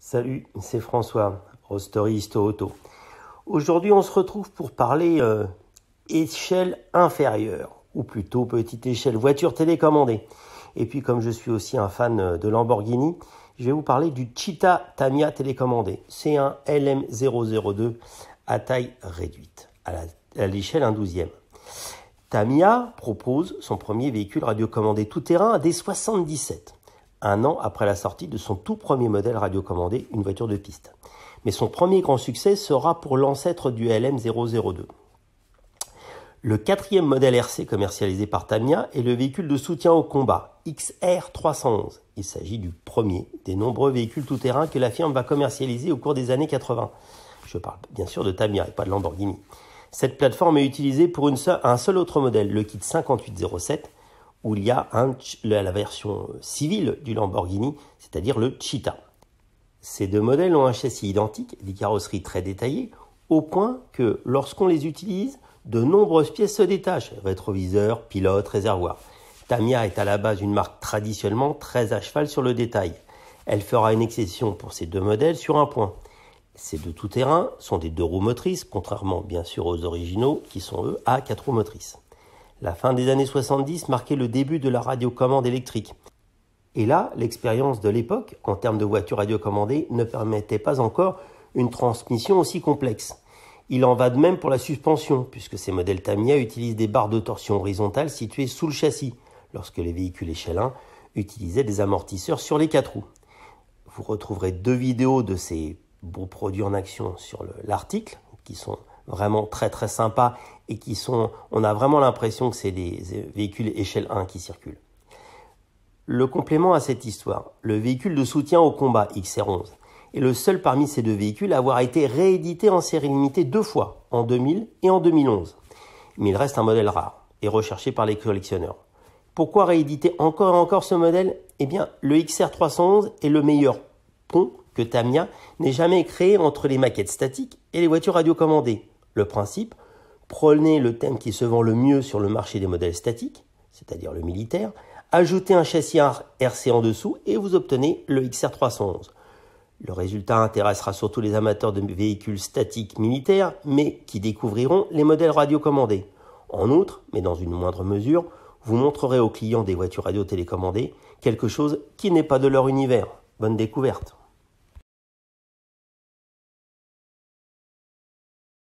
Salut, c'est François, Rostory Histo Auto. Aujourd'hui, on se retrouve pour parler échelle inférieure, ou plutôt petite échelle voiture télécommandée. Et puis, comme je suis aussi un fan de Lamborghini, je vais vous parler du Cheetah Tamiya télécommandé. C'est un LM002 à taille réduite, à l'échelle 1/12e. Tamiya propose son premier véhicule radiocommandé tout-terrain dès 1977. Un an après la sortie de son tout premier modèle radiocommandé, une voiture de piste. Mais son premier grand succès sera pour l'ancêtre du LM002. Le quatrième modèle RC commercialisé par Tamiya est le véhicule de soutien au combat, XR311. Il s'agit du premier des nombreux véhicules tout-terrain que la firme va commercialiser au cours des années 80. Je parle bien sûr de Tamiya et pas de Lamborghini. Cette plateforme est utilisée pour un seul autre modèle, le kit 5807, où il y a la version civile du Lamborghini, c'est-à-dire le Cheetah. Ces deux modèles ont un châssis identique, des carrosseries très détaillées, au point que lorsqu'on les utilise, de nombreuses pièces se détachent, rétroviseur, pilote, réservoir. Tamiya est à la base une marque traditionnellement très à cheval sur le détail. Elle fera une exception pour ces deux modèles sur un point. Ces deux tout-terrain sont des 2 roues motrices, contrairement bien sûr aux originaux qui sont eux à 4 roues motrices. La fin des années 70 marquait le début de la radiocommande électrique. Et là, l'expérience de l'époque, en termes de voitures radiocommandées, ne permettait pas encore une transmission aussi complexe. Il en va de même pour la suspension, puisque ces modèles Tamiya utilisent des barres de torsion horizontales situées sous le châssis, lorsque les véhicules échelle 1 utilisaient des amortisseurs sur les 4 roues. Vous retrouverez 2 vidéos de ces beaux produits en action sur l'article, qui sont vraiment très très sympas et on a vraiment l'impression que c'est des véhicules échelle 1 qui circulent. Le complément à cette histoire, le véhicule de soutien au combat XR11 est le seul parmi ces 2 véhicules à avoir été réédité en série limitée 2 fois, en 2000 et en 2011. Mais il reste un modèle rare et recherché par les collectionneurs. Pourquoi rééditer encore et encore ce modèle? Eh bien, le XR311 est le meilleur pont que Tamiya n'ait jamais créé entre les maquettes statiques et les voitures radiocommandées. Le principe, prenez le thème qui se vend le mieux sur le marché des modèles statiques, c'est-à-dire le militaire, ajoutez un châssis RC en dessous et vous obtenez le XR311. Le résultat intéressera surtout les amateurs de véhicules statiques militaires, mais qui découvriront les modèles radiocommandés. En outre, mais dans une moindre mesure, vous montrerez aux clients des voitures radio télécommandées quelque chose qui n'est pas de leur univers. Bonne découverte!